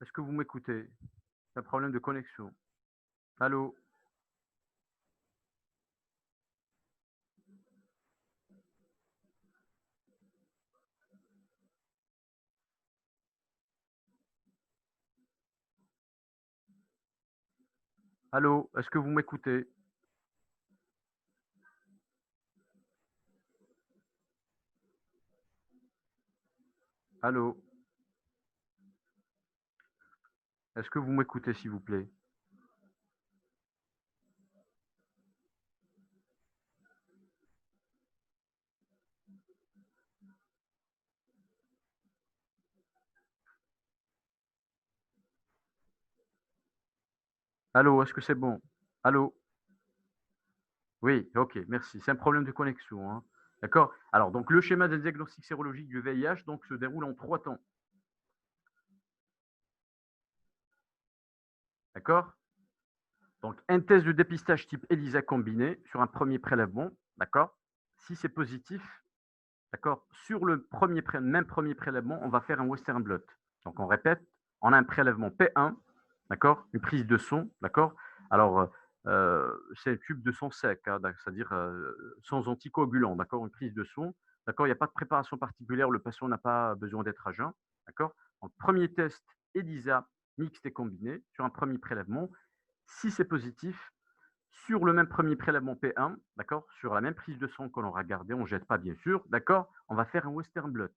Est-ce que vous m'écoutez? Un problème de connexion. Allô? Allô? Est-ce que vous m'écoutez? Allô? Est-ce que vous m'écoutez, s'il vous plaît? Allô? Est-ce que c'est bon? Allô? Oui, OK, merci. C'est un problème de connexion, hein. D'accord? Alors, donc, le schéma de diagnostic sérologique du VIH, donc, se déroule en 3 temps. D'accord? Donc, un test de dépistage type ELISA combiné sur un premier prélèvement. D'accord? Si c'est positif, d'accord, sur le même premier prélèvement, on va faire un Western blot. Donc, on répète, on a un prélèvement P1, d'accord, une prise de son, d'accord. Alors, c'est un tube de son sec, hein, c'est-à-dire sans anticoagulant, d'accord, une prise de son, d'accord. Il n'y a pas de préparation particulière, le patient n'a pas besoin d'être à jeun, d'accord. Donc, premier test ELISA mixte et combiné sur un premier prélèvement. Si c'est positif, sur le même premier prélèvement P1, d'accord, sur la même prise de sang qu'on aura gardée, on ne jette pas bien sûr, d'accord, on va faire un Western blot.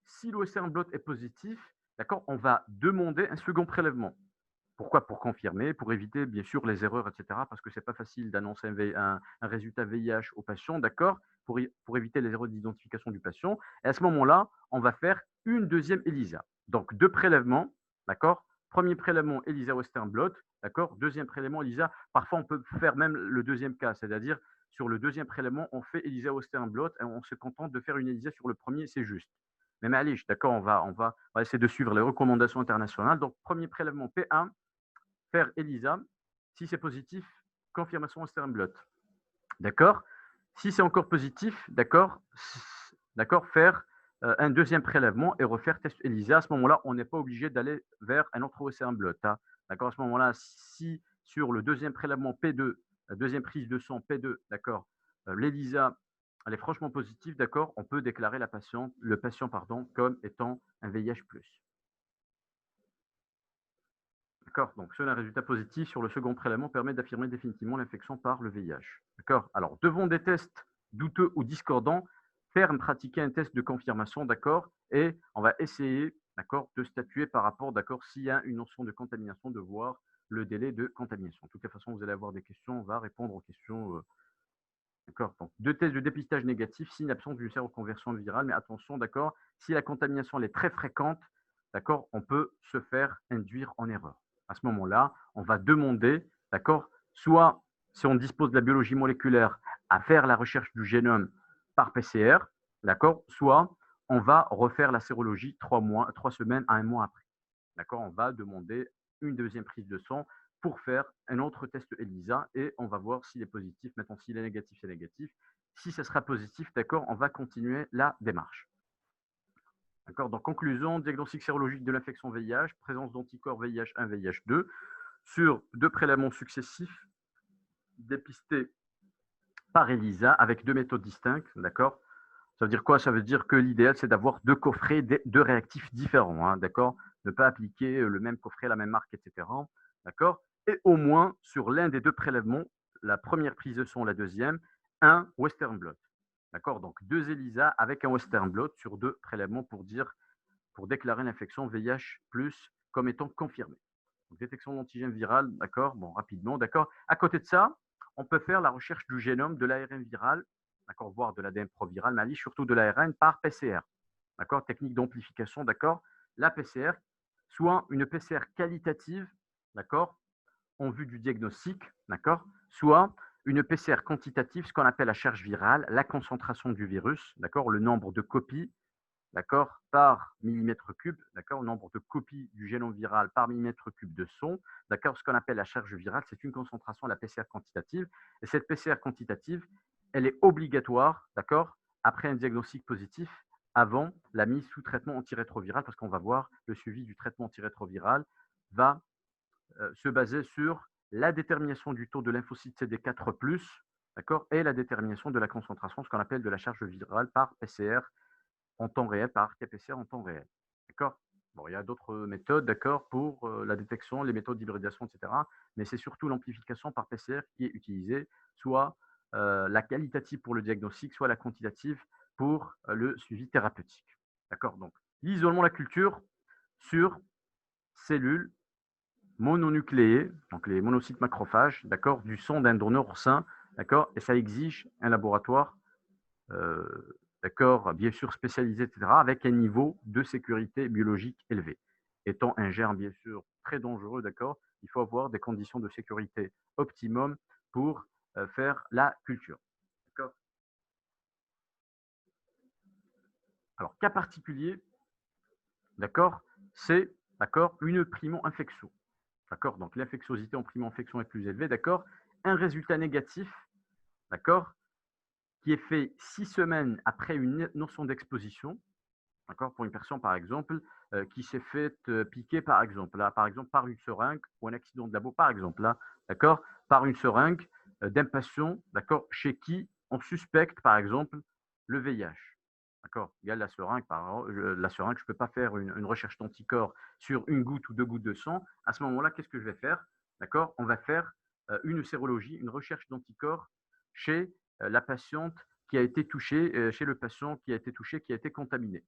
Si le Western blot est positif, d'accord, on va demander un second prélèvement. Pourquoi? Pour confirmer, pour éviter bien sûr les erreurs, etc. Parce que c'est pas facile d'annoncer un résultat VIH au patient, d'accord, pour éviter les erreurs d'identification du patient. Et à ce moment-là, on va faire une deuxième ELISA. Donc deux prélèvements, d'accord. Premier prélèvement ELISA Western blot, d'accord. Deuxième prélèvement ELISA. Parfois, on peut faire même le deuxième cas, c'est-à-dire sur le deuxième prélèvement, on fait ELISA Western blot et on se contente de faire une ELISA sur le premier, c'est juste. Mais Malish, d'accord, on va essayer de suivre les recommandations internationales. Donc, premier prélèvement P1, faire ELISA. Si c'est positif, confirmation Western blot. D'accord? Si c'est encore positif, d'accord, faire un deuxième prélèvement et refaire test ELISA. À ce moment-là, on n'est pas obligé d'aller vers un autre Western blot, hein. D'accord? À ce moment-là, si sur le deuxième prélèvement P2, la deuxième prise de sang P2, d'accord, l'ELISA elle est franchement positive, d'accord, on peut déclarer le patient pardon, comme étant un VIH+. D'accord. Donc, seul un résultat positif sur le second prélèvement permet d'affirmer définitivement l'infection par le VIH. D'accord. Alors, devant des tests douteux ou discordants, pratiquer un test de confirmation, d'accord, et on va essayer, d'accord, de statuer par rapport, d'accord, s'il y a une notion de contamination, de voir le délai de contamination. De toute façon, vous allez avoir des questions, on va répondre aux questions. D'accord. Donc, deux tests de dépistage négatifs, signe absence d'une séroconversion virale, mais attention, d'accord, si la contamination elle est très fréquente, d'accord, on peut se faire induire en erreur. À ce moment-là, on va demander, d'accord, soit si on dispose de la biologie moléculaire, à faire la recherche du génome par PCR, d'accord, soit on va refaire la sérologie 3 semaines à 1 mois après. D'accord, on va demander une deuxième prise de sang pour faire un autre test ELISA et on va voir s'il est positif. Maintenant, s'il est négatif, c'est négatif. Si ce sera positif, d'accord, on va continuer la démarche. D'accord. Donc, conclusion, diagnostic sérologique de l'infection VIH, présence d'anticorps VIH1, VIH2 sur 2 prélèvements successifs dépistés par ELISA avec 2 méthodes distinctes. D'accord. Ça veut dire quoi? Ça veut dire que l'idéal, c'est d'avoir 2 coffrets, 2 réactifs différents. Hein, d'accord. Ne pas appliquer le même coffret, la même marque, etc. D'accord. Et au moins, sur l'un des 2 prélèvements, la première prise de son, la deuxième, un Western blot. D'accord. Donc, 2 ELISA avec un Western blot sur 2 prélèvements pour déclarer l'infection VIH plus comme étant confirmée. Donc, détection d'antigène viral, d'accord, bon, rapidement, d'accord. À côté de ça, on peut faire la recherche du génome, de l'ARN viral, d'accord, voire de l'ADN proviral, mais surtout de l'ARN par PCR, d'accord, technique d'amplification, d'accord. La PCR, soit une PCR qualitative, d'accord, en vue du diagnostic, d'accord, soit une PCR quantitative, ce qu'on appelle la charge virale, la concentration du virus, d'accord, le nombre de copies, d'accord, par millimètre cube, d'accord, nombre de copies du génome viral par millimètre cube de son, d'accord, ce qu'on appelle la charge virale, c'est une concentration à la PCR quantitative. Et cette PCR quantitative, elle est obligatoire, d'accord, après un diagnostic positif, avant la mise sous traitement antirétroviral, parce qu'on va voir le suivi du traitement antirétroviral va se baser sur la détermination du taux de lymphocytes CD4+, d'accord, et la détermination de la concentration, ce qu'on appelle de la charge virale par PCR en temps réel, par RT-PCR en temps réel. D'accord. Bon, il y a d'autres méthodes, d'accord, pour la détection, les méthodes d'hybridation, etc. Mais c'est surtout l'amplification par PCR qui est utilisée, soit la qualitative pour le diagnostic, soit la quantitative pour le suivi thérapeutique. D'accord. Donc, l'isolement de la culture sur cellules mononucléées, donc les monocytes macrophages, d'accord, du sang d'un donneur sain, d'accord, et ça exige un laboratoire d'accord, bien sûr spécialisé, etc., avec un niveau de sécurité biologique élevé. Étant un germe, bien sûr, très dangereux, d'accord, il faut avoir des conditions de sécurité optimum pour faire la culture. D'accord. Alors, cas particulier, d'accord, c'est d'accord, une primo-infection. D'accord, donc l'infectiosité en primo-infection est plus élevée, d'accord. Un résultat négatif, d'accord, qui est fait 6 semaines après une notion d'exposition, d'accord, pour une personne, par exemple, qui s'est fait piquer, par exemple, là, par exemple, par une seringue ou un accident de labo, par exemple, là, d'accord, par une seringue d'un patient, d'accord, chez qui on suspecte, par exemple, le VIH. D'accord. Il y a la seringue, la seringue, je ne peux pas faire une recherche d'anticorps sur une goutte ou deux gouttes de sang. À ce moment-là, qu'est-ce que je vais faire? D'accord. On va faire une sérologie, une recherche d'anticorps chez la patiente qui a été touchée, chez le patient qui a été touché, qui a été contaminé.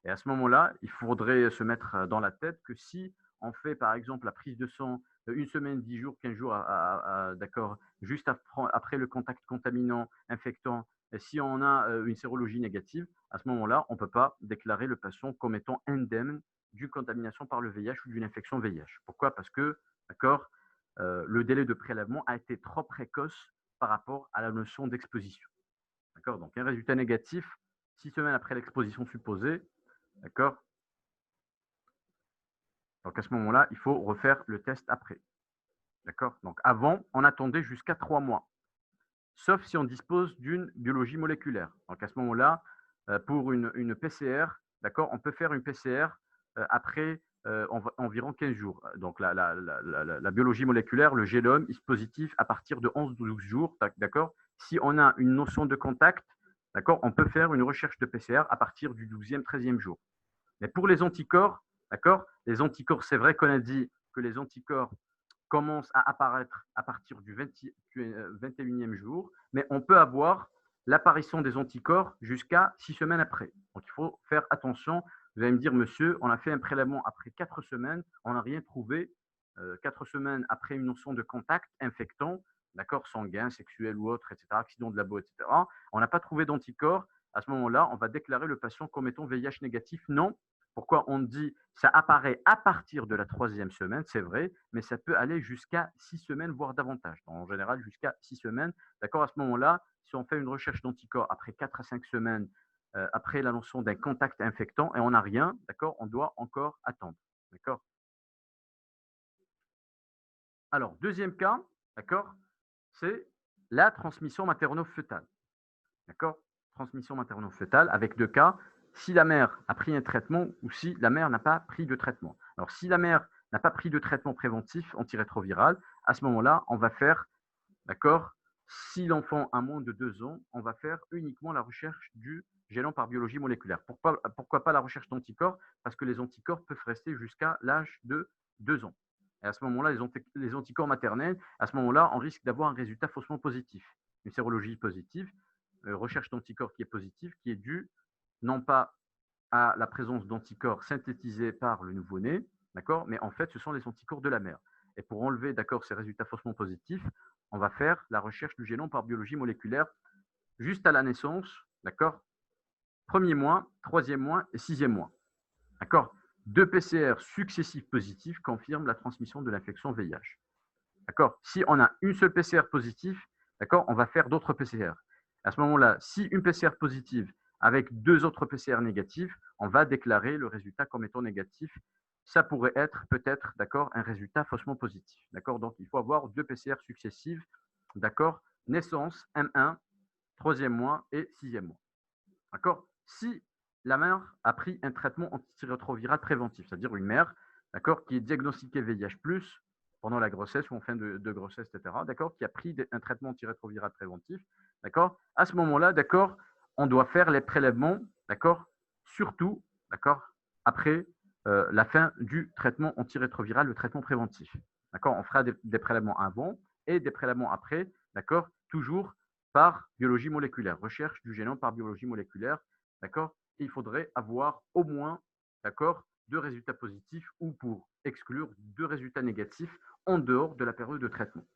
Et à ce moment-là, il faudrait se mettre dans la tête que si on fait, par exemple, la prise de sang une semaine, 10 jours, 15 jours, d'accord, juste après le contact contaminant, infectant, et si on a une sérologie négative, à ce moment-là, on ne peut pas déclarer le patient comme étant indemne d'une contamination par le VIH ou d'une infection VIH. Pourquoi? Parce que, d'accord, le délai de prélèvement a été trop précoce par rapport à la notion d'exposition. D'accord. Donc, un résultat négatif 6 semaines après l'exposition supposée. D'accord. Donc, à ce moment-là, il faut refaire le test après. D'accord. Donc, avant, on attendait jusqu'à 3 mois, sauf si on dispose d'une biologie moléculaire. Donc, à ce moment-là, pour une PCR, d'accord, on peut faire une PCR après environ 15 jours. Donc, la biologie moléculaire, le génome, est positif à partir de 11-12 jours. D'accord. Si on a une notion de contact, d'accord, on peut faire une recherche de PCR à partir du 12e, 13e jour. Mais pour les anticorps, d'accord, les anticorps, c'est vrai qu'on a dit que les anticorps commencent à apparaître à partir du 21e jour, mais on peut avoir l'apparition des anticorps jusqu'à 6 semaines après. Donc, il faut faire attention. Vous allez me dire, monsieur, on a fait un prélèvement après 4 semaines, on n'a rien trouvé. 4 semaines après une notion de contact infectant, d'accord, sanguin, sexuel ou autre, etc., accident de labo, etc., on n'a pas trouvé d'anticorps. À ce moment-là, on va déclarer le patient comme étant VIH négatif. Non. Pourquoi on dit ça apparaît à partir de la 3e semaine, c'est vrai, mais ça peut aller jusqu'à 6 semaines, voire davantage. En général, jusqu'à 6 semaines. D'accord. À ce moment-là, si on fait une recherche d'anticorps après 4 à 5 semaines, après la notion d'un contact infectant, et on n'a rien, d'accord, on doit encore attendre. D'accord. Alors, deuxième cas, d'accord, c'est la transmission materno-fœtale. D'accord. Transmission materno-fœtale avec 2 cas. Si la mère a pris un traitement ou si la mère n'a pas pris de traitement. Alors, si la mère n'a pas pris de traitement préventif antirétroviral, à ce moment-là, on va faire, d'accord, si l'enfant a moins de 2 ans, on va faire uniquement la recherche du gène par biologie moléculaire. Pourquoi pas la recherche d'anticorps? Parce que les anticorps peuvent rester jusqu'à l'âge de 2 ans. Et à ce moment-là, les anticorps maternels, à ce moment-là, on risque d'avoir un résultat faussement positif. Une sérologie positive, recherche d'anticorps qui est positive, qui est due non pas à la présence d'anticorps synthétisés par le nouveau-né, d'accord, mais en fait, ce sont les anticorps de la mère. Et pour enlever, d'accord, ces résultats faussement positifs, on va faire la recherche du génome par biologie moléculaire juste à la naissance, d'accord, premier mois, 3e mois et 6e mois, d'accord. 2 PCR successifs positifs confirment la transmission de l'infection VIH. D'accord. Si on a une seule PCR positive, d'accord, on va faire d'autres PCR. À ce moment-là, si une PCR positive avec 2 autres PCR négatives, on va déclarer le résultat comme étant négatif. Ça pourrait être peut-être, d'accord, un résultat faussement positif. D'accord. Donc, il faut avoir 2 PCR successives, d'accord, naissance, M1, 3e mois et 6e mois. D'accord. Si la mère a pris un traitement antirétroviral préventif, c'est-à-dire une mère, d'accord, qui est diagnostiquée VIH+, pendant la grossesse ou en fin de grossesse, etc., d'accord, qui a pris un traitement antirétroviral préventif, d'accord. À ce moment-là, d'accord, on doit faire les prélèvements, d'accord, surtout, d'accord, après la fin du traitement antirétroviral, le traitement préventif. D'accord, on fera des prélèvements avant et des prélèvements après, d'accord, toujours par biologie moléculaire, recherche du génome par biologie moléculaire, d'accord. Il faudrait avoir au moins, d'accord, 2 résultats positifs ou pour exclure 2 résultats négatifs en dehors de la période de traitement.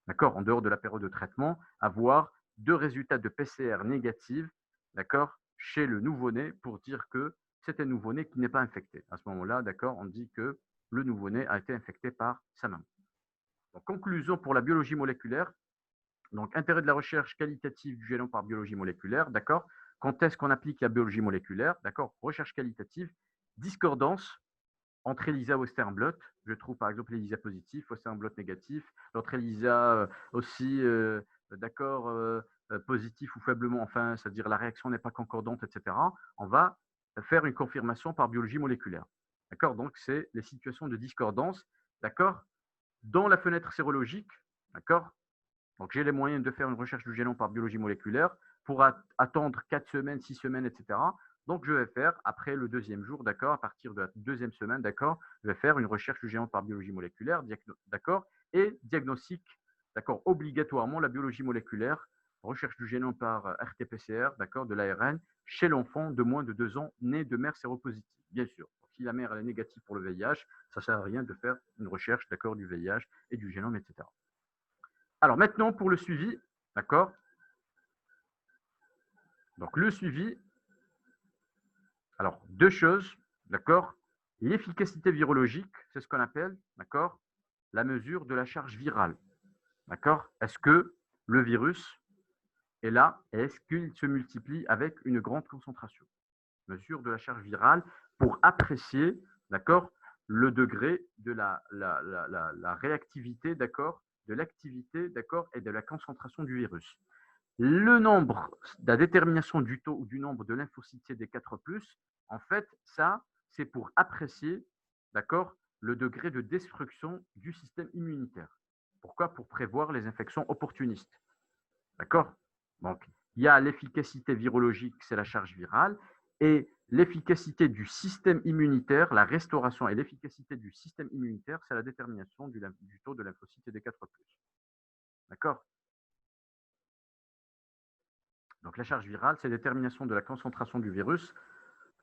D'accord, en dehors de la période de traitement, avoir 2 résultats de PCR négatifs, d'accord, chez le nouveau-né pour dire que c'est un nouveau-né qui n'est pas infecté. À ce moment-là, d'accord, on dit que le nouveau-né a été infecté par sa maman. Donc, conclusion pour la biologie moléculaire. Donc, intérêt de la recherche qualitative du génome par biologie moléculaire, d'accord. Quand est-ce qu'on applique la biologie moléculaire, d'accord. Recherche qualitative, discordance entre ELISA et Western blot. Je trouve par exemple l'ELISA positif, Western blot négatif. L'autre ELISA aussi, d'accord, positif ou faiblement, enfin, c'est-à-dire la réaction n'est pas concordante, etc. On va faire une confirmation par biologie moléculaire. D'accord. Donc, c'est les situations de discordance, d'accord, dans la fenêtre sérologique, d'accord. Donc, j'ai les moyens de faire une recherche du génome par biologie moléculaire pour attendre 4 semaines, 6 semaines, etc. Donc, je vais faire, après le deuxième jour, d'accord, à partir de la deuxième semaine, d'accord, je vais faire une recherche du génome par biologie moléculaire, d'accord, et diagnostic, d'accord, obligatoirement la biologie moléculaire, recherche du génome par RT-PCR, d'accord, de l'ARN, chez l'enfant de moins de 2 ans, né de mère séropositive, bien sûr. Si la mère elle est négative pour le VIH, ça ne sert à rien de faire une recherche, d'accord, du VIH et du génome, etc. Alors maintenant, pour le suivi, d'accord. Donc le suivi, alors 2 choses, d'accord. L'efficacité virologique, c'est ce qu'on appelle, d'accord, la mesure de la charge virale, d'accord. Est-ce que le virus est là et est-ce qu'il se multiplie avec une grande concentration? Mesure de la charge virale pour apprécier, d'accord, le degré de la réactivité, d'accord, de l'activité, d'accord, et de la concentration du virus. Le nombre, la détermination du taux ou du nombre de lymphocytes CD4+, en fait, ça, c'est pour apprécier, d'accord, le degré de destruction du système immunitaire. Pourquoi? Pour prévoir les infections opportunistes. D'accord? Donc, il y a l'efficacité virologique, c'est la charge virale, et l'efficacité du système immunitaire, la restauration et l'efficacité du système immunitaire, c'est la détermination du taux de lymphocytes CD4+. D'accord? Donc, la charge virale, c'est la détermination de la concentration du virus.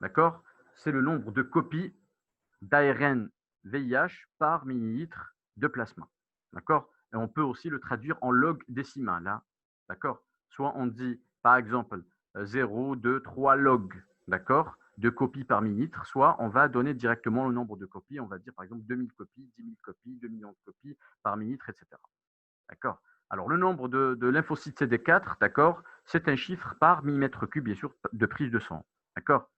D'accord? C'est le nombre de copies d'ARN VIH par millilitre de plasma. D'accord? Et on peut aussi le traduire en log décimal. Là. D'accord? Soit on dit, par exemple, 0, 2, 3 log, d'accord, de copies par millilitre, soit on va donner directement le nombre de copies. On va dire, par exemple, 2000 copies, 10 000 copies, 2 millions de copies par millilitre, etc. D'accord? Alors, le nombre de lymphocytes CD4, d'accord, c'est un chiffre par millimètre cube, bien sûr, de prise de sang. D'accord?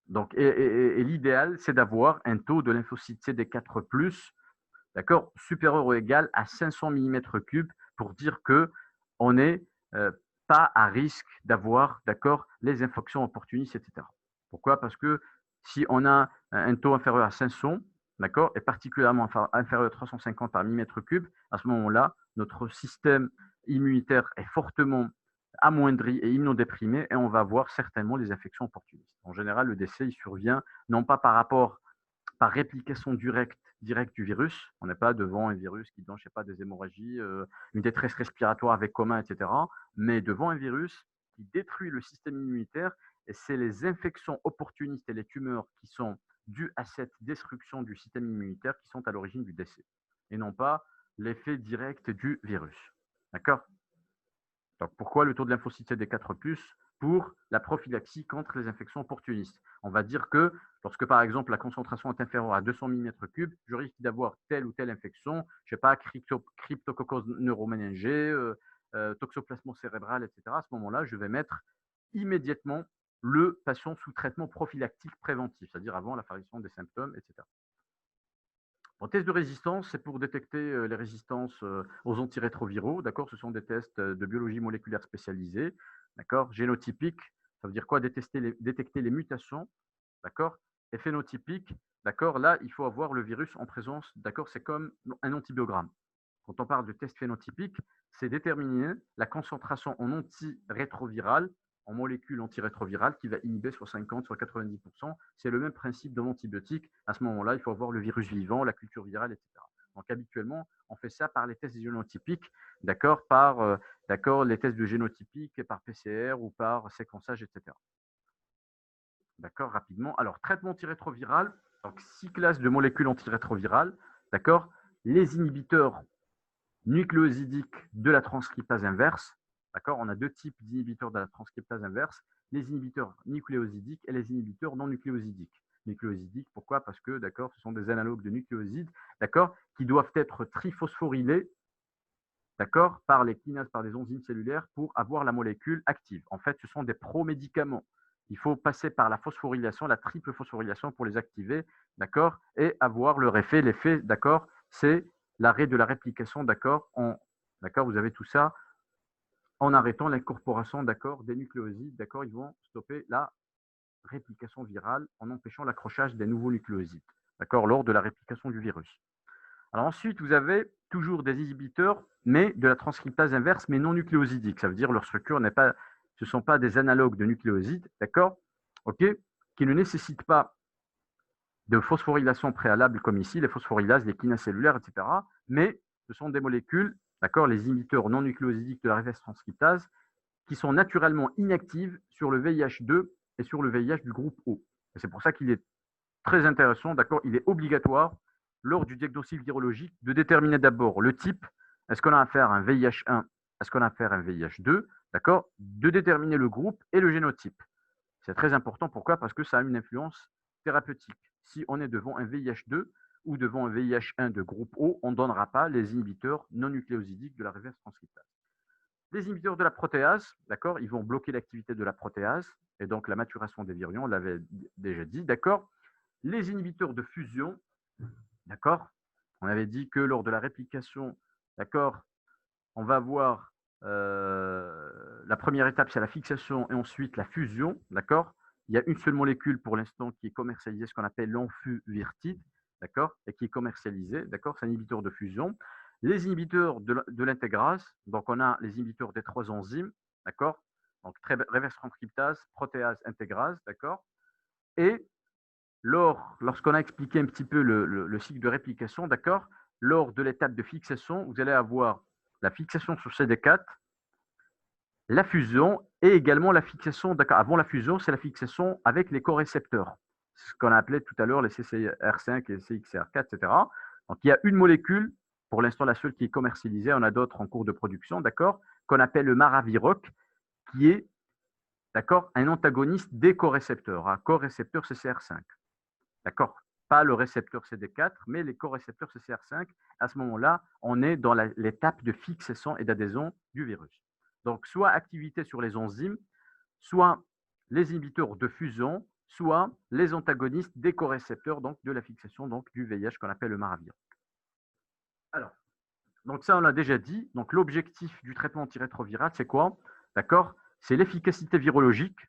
Donc, et l'idéal, c'est d'avoir un taux de lymphocytes CD4+, d'accord, supérieur ou égal à 500 mm3 pour dire que on n'est pas à risque d'avoir, d'accord, les infections opportunistes, etc. Pourquoi? Parce que si on a un taux inférieur à 500, d'accord, et particulièrement inférieur à 350 par millimètre cube, à ce moment-là, notre système immunitaire est fortement amoindri et immunodéprimé et on va avoir certainement des infections opportunistes. En général, le décès, il survient non pas par réplication directe du virus. On n'est pas devant un virus qui donne, je sais pas, des hémorragies, une détresse respiratoire avec coma, etc. Mais devant un virus qui détruit le système immunitaire et c'est les infections opportunistes et les tumeurs qui sont dues à cette destruction du système immunitaire qui sont à l'origine du décès et non pas l'effet direct du virus. D'accord? Donc, pourquoi le taux de lymphocytes CD4+? Pour la prophylaxie contre les infections opportunistes. On va dire que lorsque, par exemple, la concentration est inférieure à 200 mm3, je risque d'avoir telle ou telle infection, je ne sais pas, cryptococcus neuroméningé, toxoplasmose cérébrale, etc. À ce moment-là, je vais mettre immédiatement le patient sous traitement prophylactique préventif, c'est-à-dire avant l'apparition des symptômes, etc. Bon, test de résistance, c'est pour détecter les résistances aux antirétroviraux. D'accord, ce sont des tests de biologie moléculaire spécialisés, d'accord, génotypiques. Ça veut dire quoi? Détecter les mutations, d'accord? Et phénotypique, d'accord? Là, il faut avoir le virus en présence, d'accord? C'est comme un antibiogramme. Quand on parle de test phénotypique, c'est déterminer la concentration en antirétroviral, en molécules antirétrovirales qui va inhiber soit 50, soit 90%. C'est le même principe de l'antibiotique. À ce moment-là, il faut avoir le virus vivant, la culture virale, etc. Donc habituellement, on fait ça par les tests génotypiques, d'accord, par les tests de génotypique, par PCR ou par séquençage, etc. D'accord, rapidement. Alors, traitement antirétroviral, donc 6 classes de molécules antirétrovirales, d'accord. Les inhibiteurs nucléosidiques de la transcriptase inverse, d'accord. On a deux types d'inhibiteurs de la transcriptase inverse, les inhibiteurs nucléosidiques et les inhibiteurs non nucléosidiques. Nucléosidiques, pourquoi? Parce que, d'accord, ce sont des analogues de nucléosides, d'accord, qui doivent être triphosphorylés, d'accord, par les kinases, par des enzymes cellulaires pour avoir la molécule active. En fait, ce sont des promédicaments. Il faut passer par la phosphorylation, la triple phosphorylation pour les activer, d'accord, et avoir leur effet. L'effet, d'accord, c'est l'arrêt de la réplication, d'accord, vous avez tout ça en arrêtant l'incorporation, d'accord, des nucléosides, d'accord, ils vont stopper la réplication virale en empêchant l'accrochage des nouveaux nucléosides, d'accord, lors de la réplication du virus. Alors ensuite, vous avez toujours des inhibiteurs, mais de la transcriptase inverse, mais non nucléosidiques. Ça veut dire leur structure n'est pas, ce ne sont pas des analogues de nucléosides, d'accord, ok, qui ne nécessitent pas de phosphorylation préalable comme ici, les phosphorylases, les kinases cellulaires, etc. Mais ce sont des molécules, d'accord, les inhibiteurs non nucléosidiques de la reverse transcriptase, qui sont naturellement inactives sur le VIH2 et sur le VIH du groupe O. Et c'est pour ça qu'il est très intéressant, d'accord, il est obligatoire lors du diagnostic virologique de déterminer d'abord le type, est-ce qu'on a affaire à un VIH1, est-ce qu'on a affaire à un VIH2, d'accord, de déterminer le groupe et le génotype. C'est très important, pourquoi? Parce que ça a une influence thérapeutique. Si on est devant un VIH2 ou devant un VIH1 de groupe O, on ne donnera pas les inhibiteurs non nucléosidiques de la reverse transcriptase. Les inhibiteurs de la protéase, d'accord, ils vont bloquer l'activité de la protéase et donc la maturation des virions, on l'avait déjà dit, d'accord. Les inhibiteurs de fusion, d'accord, on avait dit que lors de la réplication, d'accord, on va voir la première étape, c'est la fixation et ensuite la fusion, d'accord. Il y a une seule molécule pour l'instant qui est commercialisée, ce qu'on appelle l'enfuvirtide, d'accord, et qui est commercialisée, d'accord, c'est un inhibiteur de fusion. Les inhibiteurs de l'intégrase, donc on a les inhibiteurs des trois enzymes, d'accord, donc reverse transcriptase, protéase, intégrase, d'accord, et lorsqu'on a expliqué un petit peu le cycle de réplication, d'accord, lors de l'étape de fixation, vous allez avoir la fixation sur CD4, la fusion et également la fixation, d'accord, avant la fusion, c'est la fixation avec les corécepteurs, ce qu'on a appelé tout à l'heure les CCR5 et CXR4, etc. Donc, il y a une molécule, pour l'instant la seule qui est commercialisée, on a d'autres en cours de production, d'accord, qu'on appelle le Maraviroc, qui est, d'accord, un antagoniste des corécepteurs, un corécepteur CCR5. D'accord? Pas le récepteur CD4, mais les corécepteurs CCR5. À ce moment-là, on est dans l'étape de fixation et d'adhésion du virus. Donc, soit activité sur les enzymes, soit les inhibiteurs de fusion, soit les antagonistes des corécepteurs, donc de la fixation donc, du VIH qu'on appelle le Maravir. Alors, donc ça, on l'a déjà dit. Donc, l'objectif du traitement antirétroviral, c'est quoi? D'accord? C'est l'efficacité virologique.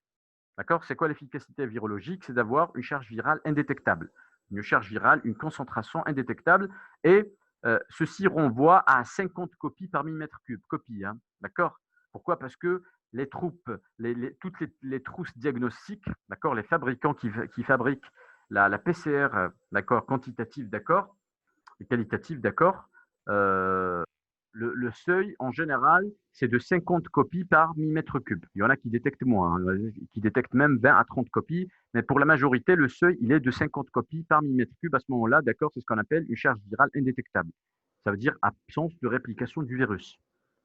D'accord? C'est quoi l'efficacité virologique? C'est d'avoir une charge virale indétectable. Une charge virale, une concentration indétectable. Et ceci renvoie à 50 copies par millimètre cube. Copies, hein? D'accord? Pourquoi? Parce que les troupes, toutes les trousses diagnostiques, d'accord, les fabricants qui fabriquent la PCR, d'accord, quantitative, d'accord, et qualitative, d'accord, le seuil, en général, c'est de 50 copies par millimètre cube. Il y en a qui détectent moins, hein, qui détectent même 20 à 30 copies, mais pour la majorité, le seuil, il est de 50 copies par millimètre cube. À ce moment-là, d'accord, c'est ce qu'on appelle une charge virale indétectable. Ça veut dire absence de réplication du virus.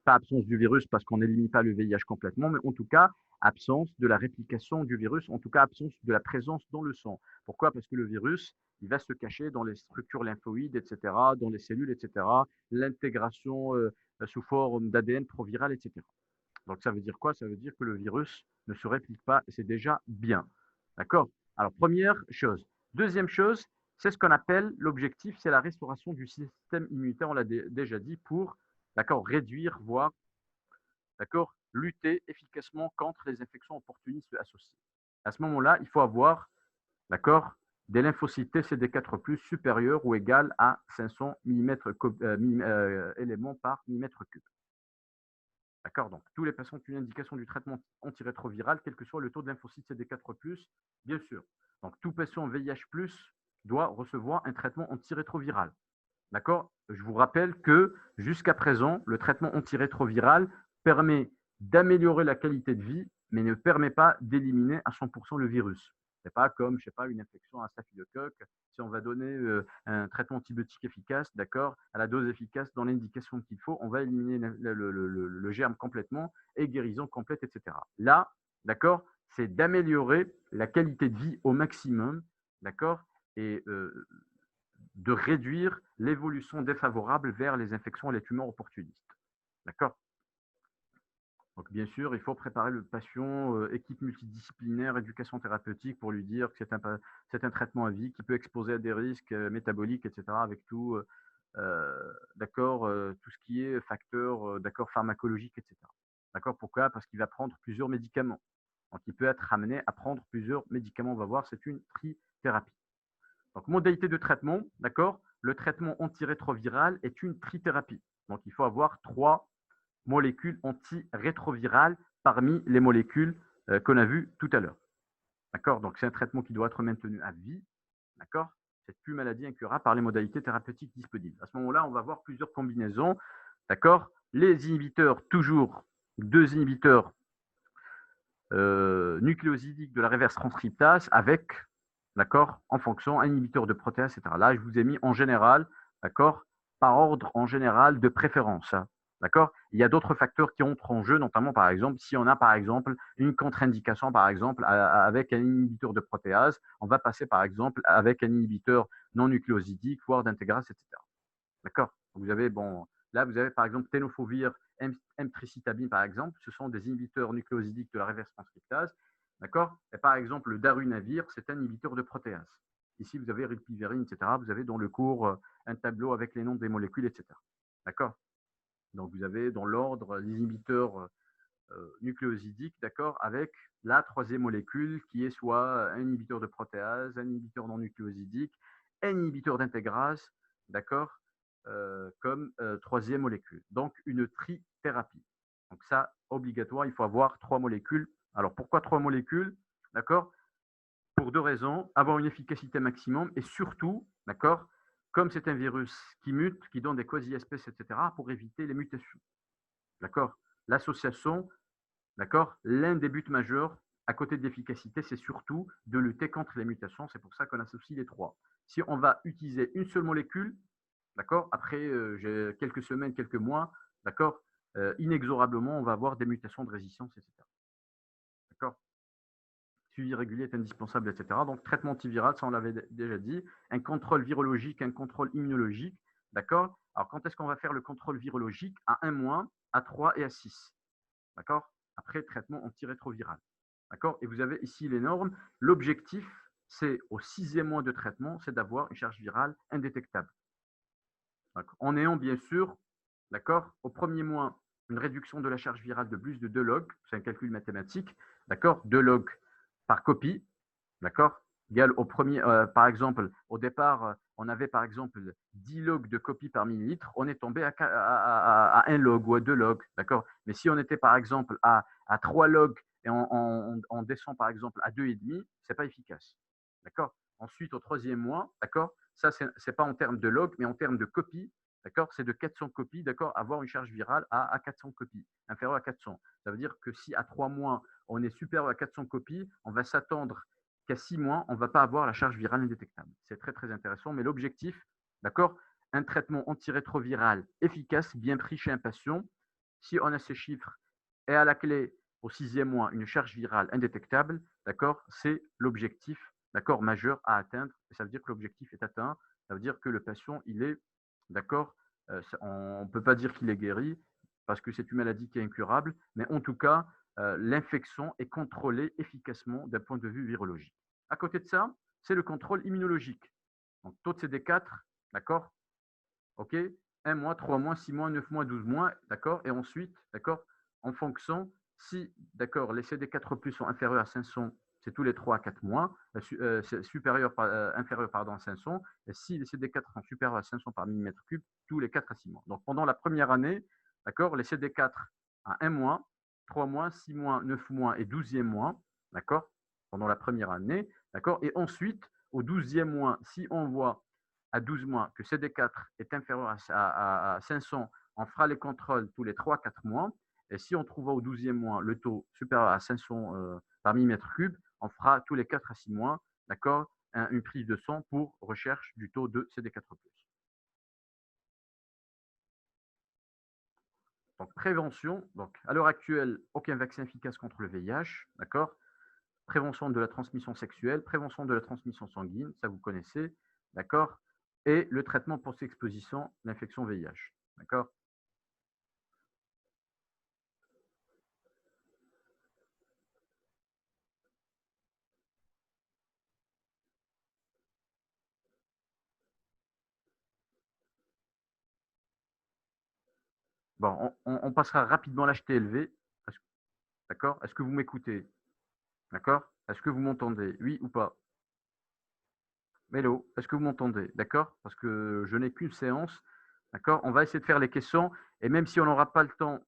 Pas absence du virus parce qu'on n'élimine pas le VIH complètement, mais en tout cas, absence de la réplication du virus, en tout cas, absence de la présence dans le sang. Pourquoi? Parce que le virus, il va se cacher dans les structures lymphoïdes, etc., dans les cellules, etc., l'intégration sous forme d'ADN proviral, etc. Donc, ça veut dire quoi? Ça veut dire que le virus ne se réplique pas et c'est déjà bien. D'accord? Alors, première chose. Deuxième chose, c'est ce qu'on appelle l'objectif, c'est la restauration du système immunitaire, on l'a déjà dit, pour, d'accord, réduire, voire, d'accord, lutter efficacement contre les infections opportunistes associées. À ce moment-là, il faut avoir, d'accord, des lymphocytes TCD4+ supérieurs ou égales à 500 éléments par millimètre cube. D'accord. Donc, tous les patients ont une indication du traitement antirétroviral, quel que soit le taux de lymphocytes CD4+, bien sûr. Donc, tout patient VIH+, doit recevoir un traitement antirétroviral. D'accord. Je vous rappelle que jusqu'à présent, le traitement antirétroviral permet d'améliorer la qualité de vie, mais ne permet pas d'éliminer à 100% le virus. Ce n'est pas comme, je sais pas, une infection à staphylocoque. Si on va donner un traitement antibiotique efficace, d'accord, à la dose efficace, dans l'indication qu'il faut, on va éliminer le germe complètement et guérison complète, etc. Là, d'accord, c'est d'améliorer la qualité de vie au maximum, d'accord, et de réduire l'évolution défavorable vers les infections et les tumeurs opportunistes. D'accord. Donc, bien sûr, il faut préparer le patient, équipe multidisciplinaire, éducation thérapeutique, pour lui dire que c'est un traitement à vie qui peut exposer à des risques métaboliques, etc., avec tout, d'accord, tout ce qui est facteur, d'accord, pharmacologique, etc. D'accord. Pourquoi? Parce qu'il va prendre plusieurs médicaments. Donc, il peut être amené à prendre plusieurs médicaments. On va voir, c'est une trithérapie. Donc, modalité de traitement, d'accord. Le traitement antirétroviral est une trithérapie. Donc, il faut avoir 3 molécules antirétrovirales parmi les molécules qu'on a vues tout à l'heure. D'accord. Donc, c'est un traitement qui doit être maintenu à vie. D'accord. Cette plus maladie incurable par les modalités thérapeutiques disponibles. À ce moment-là, on va voir plusieurs combinaisons. D'accord. Les inhibiteurs, toujours 2 inhibiteurs nucléosidiques de la reverse transcriptase avec, d'accord, en fonction, un inhibiteur de protéase, etc. Là, je vous ai mis en général, d'accord, par ordre en général de préférence. D'accord. Il y a d'autres facteurs qui entrent en jeu, notamment, par exemple, si on a, par exemple, une contre-indication, par exemple, avec un inhibiteur de protéase, on va passer, par exemple, avec un inhibiteur non nucléosidique, voire d'intégrase, etc. D'accord. Vous avez, bon, là, vous avez, par exemple, tenofovir, emtricitabine, par exemple. Ce sont des inhibiteurs nucléosidiques de la reverse transcriptase. D'accord. Et par exemple, le darunavir, c'est un inhibiteur de protéase. Ici, vous avez rilpivirine, etc. Vous avez dans le cours un tableau avec les noms des molécules, etc. D'accord. Donc, vous avez dans l'ordre les inhibiteurs nucléosidiques, d'accord, avec la 3e molécule qui est soit un inhibiteur de protéase, un inhibiteur non nucléosidique, un inhibiteur d'intégrase, d'accord, comme 3e molécule. Donc, une trithérapie. Donc, ça, obligatoire, il faut avoir 3 molécules. Alors, pourquoi 3 molécules? D'accord. Pour 2 raisons. Avoir une efficacité maximum et surtout, d'accord, comme c'est un virus qui mute, qui donne des quasi-espèces, etc., pour éviter les mutations. D'accord. L'association, d'accord, l'un des buts majeurs, à côté de l'efficacité, c'est surtout de lutter contre les mutations. C'est pour ça qu'on associe les 3. Si on va utiliser une seule molécule, d'accord, après quelques semaines, quelques mois, d'accord, inexorablement, on va avoir des mutations de résistance, etc. D'accord. Suivi régulier est indispensable, etc. Donc, traitement antiviral, ça on l'avait déjà dit. Un contrôle virologique, un contrôle immunologique. D'accord. Alors, quand est-ce qu'on va faire le contrôle virologique? À 1 mois, à 3 et à 6. D'accord. Après, traitement antirétroviral. D'accord. Et vous avez ici les normes. L'objectif, c'est au 6e mois de traitement, c'est d'avoir une charge virale indétectable. En ayant bien sûr, d'accord, au 1er mois, une réduction de la charge virale de plus de 2 logs, c'est un calcul mathématique, d'accord, 2 logs par copie, d'accord, égale au premier, par exemple, au départ, on avait par exemple 10 logs de copies par millilitre, on est tombé à 1 log ou à 2 logs, d'accord. Mais si on était par exemple à 3 logs et on descend par exemple à 2,5, ce n'est pas efficace, d'accord. Ensuite, au 3e mois, d'accord, ça, ce n'est pas en termes de log, mais en termes de copies, d'accord, c'est de 400 copies, d'accord, avoir une charge virale à 400 copies, inférieure à 400. Ça veut dire que si à 3 mois, on est supérieur à 400 copies, on va s'attendre qu'à 6 mois, on ne va pas avoir la charge virale indétectable. C'est très, très intéressant, mais l'objectif, d'accord, un traitement antirétroviral efficace, bien pris chez un patient, si on a ces chiffres et à la clé, au 6e mois, une charge virale indétectable, d'accord, c'est l'objectif, d'accord, majeur à atteindre. Ça veut dire que l'objectif est atteint. Ça veut dire que le patient, il est, d'accord, on ne peut pas dire qu'il est guéri parce que c'est une maladie qui est incurable, mais en tout cas, l'infection est contrôlée efficacement d'un point de vue virologique. À côté de ça, c'est le contrôle immunologique. Donc, taux de CD4, d'accord, OK, 1 mois, 3 mois, 6 mois, 9 mois, 12 mois, d'accord, et ensuite, d'accord, en fonction Si, d'accord, les CD4+ sont inférieurs à 500, c'est tous les 3 à 4 mois, inférieur pardon, à 500, et si les CD4 sont supérieurs à 500 par millimètre cube, tous les 4 à 6 mois. Donc, pendant la première année, d'accord, les CD4 à 1 mois, 3 mois, 6 mois, 9 mois et 12e mois, d'accord, pendant la première année, d'accord, et ensuite, au 12e mois, si on voit à 12 mois que CD4 est inférieur à 500, on fera les contrôles tous les 3 à 4 mois, et si on trouve au 12e mois le taux supérieur à 500 par millimètre cube, on fera tous les 4 à 6 mois, d'accord, une prise de sang pour recherche du taux de CD4+. Donc, prévention. Donc, à l'heure actuelle, aucun vaccin efficace contre le VIH, d'accord. Prévention de la transmission sexuelle, prévention de la transmission sanguine, ça vous connaissez, d'accord. Et le traitement post-exposition à l'infection VIH, d'accord. Bon, on passera rapidement à l'HTLV, d'accord. Est-ce que vous m'écoutez? D'accord? Est-ce que vous m'entendez? Oui ou pas? Hello, est-ce que vous m'entendez? D'accord? Parce que je n'ai qu'une séance. D'accord? On va essayer de faire les questions. Et même si on n'aura pas le temps.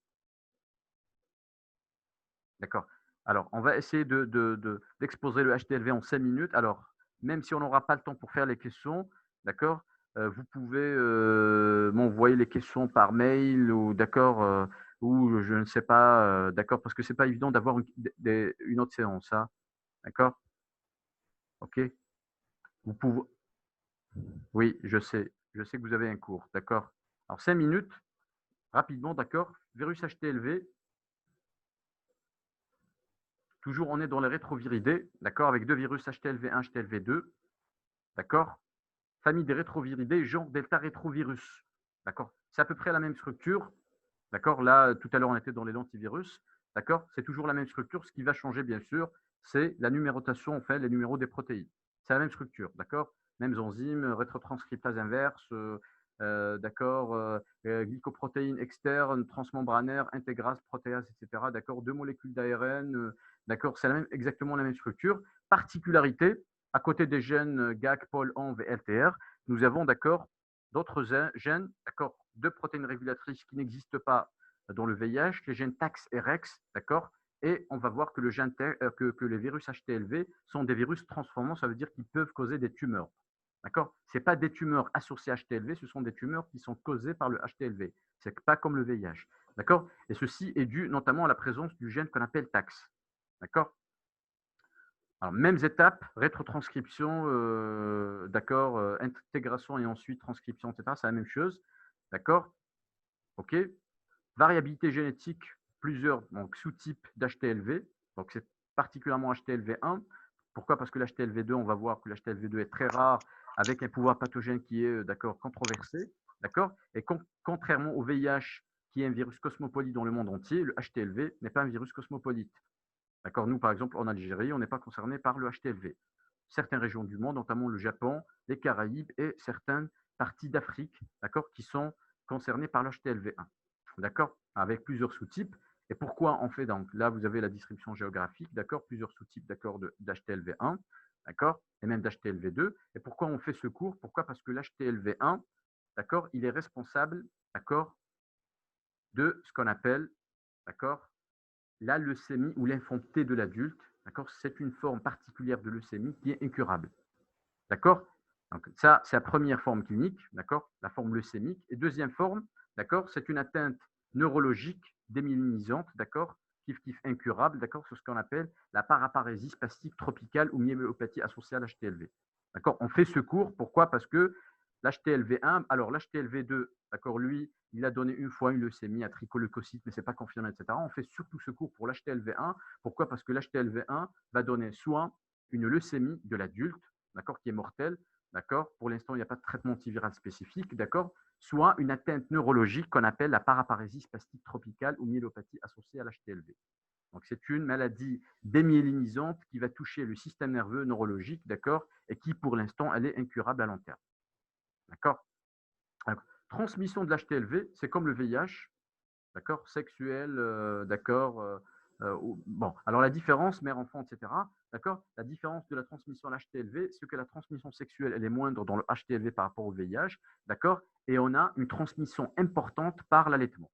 D'accord. Alors, on va essayer d'exposer le HTLV en 5 minutes. Alors, même si on n'aura pas le temps pour faire les questions, d'accord? Vous pouvez m'envoyer les questions par mail ou d'accord, ou je ne sais pas, d'accord, parce que c'est pas évident d'avoir une autre séance, hein, d'accord? Ok? Vous pouvez. Oui, je sais que vous avez un cours, d'accord. Alors 5 minutes, rapidement, d'accord. Virus HTLV, toujours on est dans les rétroviridés, d'accord, avec deux virus HTLV1, HTLV2, d'accord. Famille des rétroviridés, genre delta rétrovirus, d'accord. C'est à peu près la même structure, d'accord. Là, tout à l'heure, on était dans les lentivirus, d'accord. C'est toujours la même structure. Ce qui va changer, bien sûr, c'est la numérotation, en fait, les numéros des protéines. C'est la même structure, d'accord. Mêmes enzymes, rétrotranscriptase inverse, d'accord, glycoprotéines externes, transmembranaires, intégrase, protéase, etc. D'accord, deux molécules d'ARN, d'accord, c'est exactement la même structure. Particularité, à côté des gènes GAC, POL, ANV et LTR, nous avons, d'accord, d'autres gènes, d'accord, deux protéines régulatrices qui n'existent pas dans le VIH, les gènes TAX et REX, d'accord, et on va voir que, que les virus HTLV sont des virus transformants, ça veut dire qu'ils peuvent causer des tumeurs. D'accord. Ce n'est pas des tumeurs associées à HTLV, ce sont des tumeurs qui sont causées par le HTLV. Ce n'est pas comme le VIH. D'accord. Et ceci est dû notamment à la présence du gène qu'on appelle TAX. D'accord. Alors, mêmes étapes, rétrotranscription, d'accord, intégration et ensuite transcription, etc. C'est la même chose. D'accord. OK. Variabilité génétique, plusieurs sous-types d'HTLV. Donc, c'est particulièrement HTLV1. Pourquoi? Parce que l'HTLV2, on va voir que l'HTLV2 est très rare, avec un pouvoir pathogène qui est d'accord, controversé. D'accord. Et contrairement au VIH, qui est un virus cosmopolite dans le monde entier, le HTLV n'est pas un virus cosmopolite. D'accord. Nous, par exemple, en Algérie, on n'est pas concerné par le HTLV. Certaines régions du monde, notamment le Japon, les Caraïbes et certaines parties d'Afrique, d'accord, qui sont concernées par le HTLV1. D'accord, avec plusieurs sous-types. Et pourquoi on fait donc? Là, vous avez la distribution géographique, d'accord, plusieurs sous-types d'accord d'HTLV1, d'accord, et même d'HTLV2. Et pourquoi on fait ce cours? Pourquoi? Parce que l'HTLV1, d'accord, il est responsable, d'accord, de ce qu'on appelle, d'accord, la leucémie ou l'infanteté de l'adulte, d'accord, c'est une forme particulière de leucémie qui est incurable, d'accord. Donc ça, c'est la première forme clinique, d'accord, la forme leucémique. Et deuxième forme, d'accord, c'est une atteinte neurologique démyélinisante, d'accord, kiff incurable, d'accord, sur ce qu'on appelle la paraparésie spastique tropicale ou myélopathie associée à l'HTLV. D'accord, on fait ce cours, pourquoi? Parce que l'HTLV1, alors l'HTLV2, d'accord, lui, il a donné une fois une leucémie à tricholeucocyte, mais ce n'est pas confirmé, etc. On fait surtout ce cours pour l'HTLV1. Pourquoi? Parce que l'HTLV1 va donner soit une leucémie de l'adulte, d'accord, qui est mortelle, d'accord. Pour l'instant, il n'y a pas de traitement antiviral spécifique, d'accord. Soit une atteinte neurologique qu'on appelle la paraparésie spastique tropicale ou myélopathie associée à l'HTLV. Donc, c'est une maladie démyélinisante qui va toucher le système nerveux neurologique, d'accord, et qui, pour l'instant, elle est incurable à long terme. D'accord. Transmission de l'HTLV, c'est comme le VIH, d'accord, sexuel, d'accord, bon, alors la différence, mère-enfant, etc., d'accord? La différence de la transmission à l'HTLV, c'est que la transmission sexuelle, elle est moindre dans le HTLV par rapport au VIH, d'accord? Et on a une transmission importante par l'allaitement.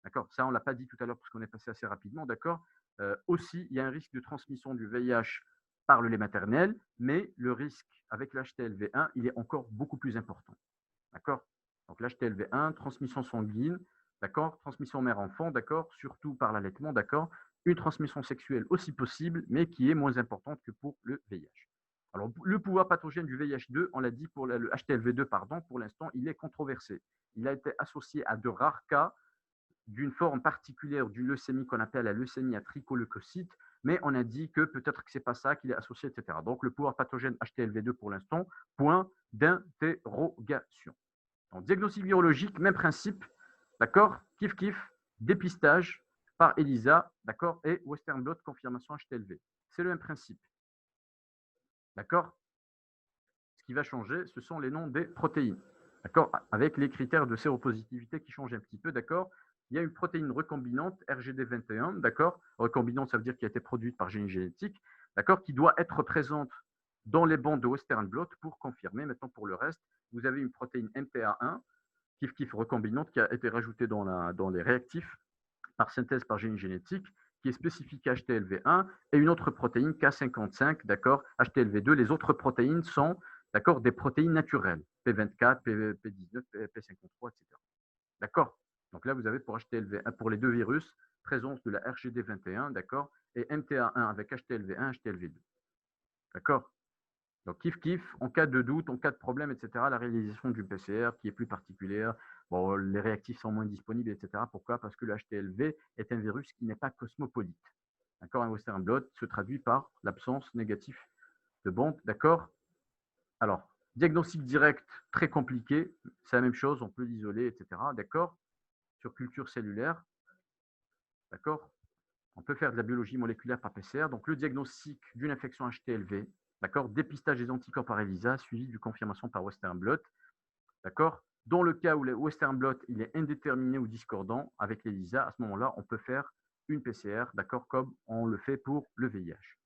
D'accord? Ça, on ne l'a pas dit tout à l'heure parce qu'on est passé assez rapidement, d'accord? Aussi, il y a un risque de transmission du VIH par le lait maternel, mais le risque avec l'HTLV1, il est encore beaucoup plus important. D'accord? Donc l'HTLV1, transmission sanguine, d'accord? Transmission mère-enfant, d'accord? Surtout par l'allaitement, d'accord? Une transmission sexuelle aussi possible, mais qui est moins importante que pour le VIH. Alors, le pouvoir pathogène du VIH2, on l'a dit pour le HTLV2, pardon, pour l'instant, il est controversé. Il a été associé à de rares cas d'une forme particulière du leucémie qu'on appelle la leucémie à tricoleucocytes, mais on a dit que peut-être que ce n'est pas ça qu'il est associé, etc. Donc, le pouvoir pathogène HTLV2 pour l'instant, point d'interrogation. Donc, diagnostic virologique, même principe, d'accord? Kiff kiff, dépistage par ELISA, d'accord? Et Western blot, confirmation HTLV. C'est le même principe, d'accord? Ce qui va changer, ce sont les noms des protéines, d'accord? Avec les critères de séropositivité qui changent un petit peu, d'accord? Il y a une protéine recombinante, RGD21, d'accord? Recombinante, ça veut dire qu'elle a été produite par génie génétique, d'accord? Qui doit être présente dans les bandes de Western blot pour confirmer. Maintenant, pour le reste, vous avez une protéine MTA1, kiff recombinante, qui a été rajoutée dans les réactifs par synthèse par génie génétique, qui est spécifique à HTLV1, et une autre protéine K55, d'accord, HTLV2. Les autres protéines sont, d'accord, des protéines naturelles, P24, P19, P53, etc. D'accord? Donc là, vous avez pour HTLV1, pour les deux virus, présence de la RGD21, d'accord, et MTA1 avec HTLV1, HTLV2. D'accord? Donc, kiff, en cas de doute, en cas de problème, etc., la réalisation du PCR qui est plus particulière. Bon, les réactifs sont moins disponibles, etc. Pourquoi? Parce que le HTLV est un virus qui n'est pas cosmopolite. D'accord? Un Western blot se traduit par l'absence négative de bande. D'accord? Alors, diagnostic direct, très compliqué. C'est la même chose, on peut l'isoler, etc. D'accord? Sur culture cellulaire. D'accord? On peut faire de la biologie moléculaire par PCR. Donc, le diagnostic d'une infection HTLV, d'accord, dépistage des anticorps par ELISA, suivi du confirmation par Western blot, d'accord. Dans le cas où le Western blot il est indéterminé ou discordant avec l'ELISA, à ce moment-là, on peut faire une PCR, d'accord, comme on le fait pour le VIH.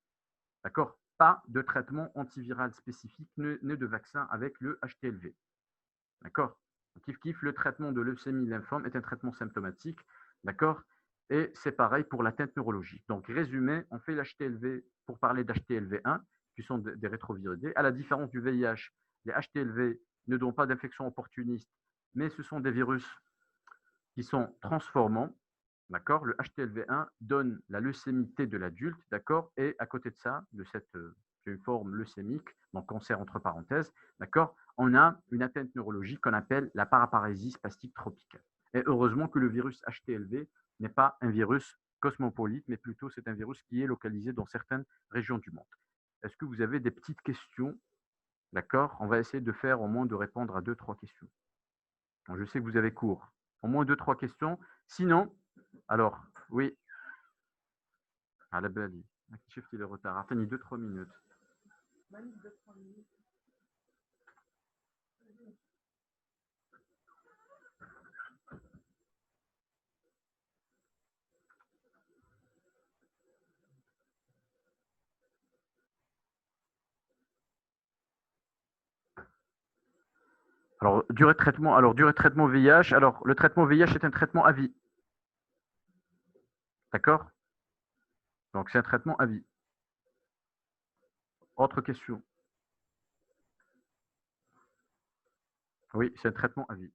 D'accord? Pas de traitement antiviral spécifique ni de vaccin avec le HTLV. D'accord? Kiff, le traitement de leucémie lymphome est un traitement symptomatique. D'accord? Et c'est pareil pour l'atteinte neurologique. Donc, résumé, on fait l'HTLV pour parler d'HTLV1, qui sont des rétroviridés. À la différence du VIH, les HTLV ne donnent pas d'infection opportuniste, mais ce sont des virus qui sont transformants. D'accord? Le HTLV1 donne la leucémie T de l'adulte, d'accord? Et à côté de ça, de cette forme leucémique, donc cancer entre parenthèses, d'accord? On a une atteinte neurologique qu'on appelle la paraparésie spastique tropicale. Et heureusement que le virus HTLV n'est pas un virus cosmopolite, mais plutôt c'est un virus qui est localisé dans certaines régions du monde. Est-ce que vous avez des petites questions? D'accord? On va essayer de faire au moins de répondre à 2-3 questions. Donc, je sais que vous avez cours. Au moins 2-3 questions. Sinon, alors, oui, à la belle. Chef, il est retard. Attendez 2-3 minutes. Alors, durée de traitement. Alors, durée de traitement VIH. Alors, le traitement VIH est un traitement à vie. D'accord? Donc, c'est un traitement à vie. Autre question. Oui, c'est un traitement à vie.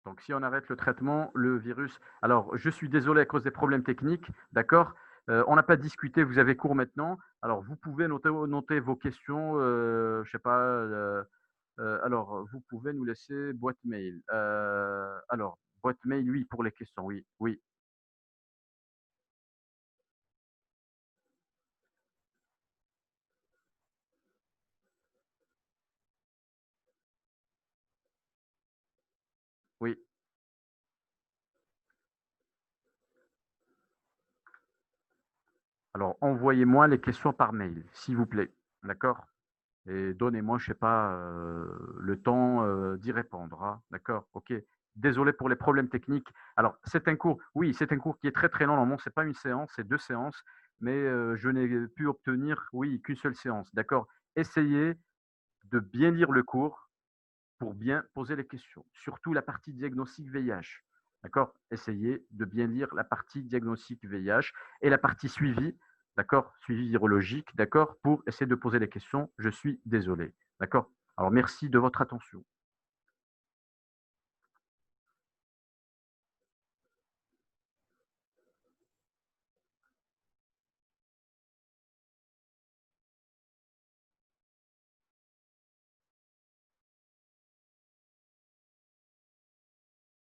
Donc, si on arrête le traitement, le virus. Alors, je suis désolé à cause des problèmes techniques. D'accord? On n'a pas discuté. Vous avez cours maintenant. Alors, vous pouvez noter vos questions. Je ne sais pas. Alors, vous pouvez nous laisser boîte mail. Alors, boîte mail, oui, pour les questions. Oui, oui. Oui. Alors, envoyez-moi les questions par mail, s'il vous plaît. D'accord? Et donnez-moi, je ne sais pas, le temps d'y répondre. Hein. D'accord? OK. Désolé pour les problèmes techniques. Alors, c'est un cours, oui, c'est un cours qui est très très long. Normalement, ce n'est pas une séance, c'est 2 séances, mais je n'ai pu obtenir, oui, qu'une seule séance. D'accord? Essayez de bien lire le cours pour bien poser les questions, surtout la partie diagnostic VIH. D'accord? Essayez de bien lire la partie diagnostic VIH et la partie suivi, d'accord? Suivi virologique, d'accord? Pour essayer de poser les questions. Je suis désolé. D'accord? Alors, merci de votre attention.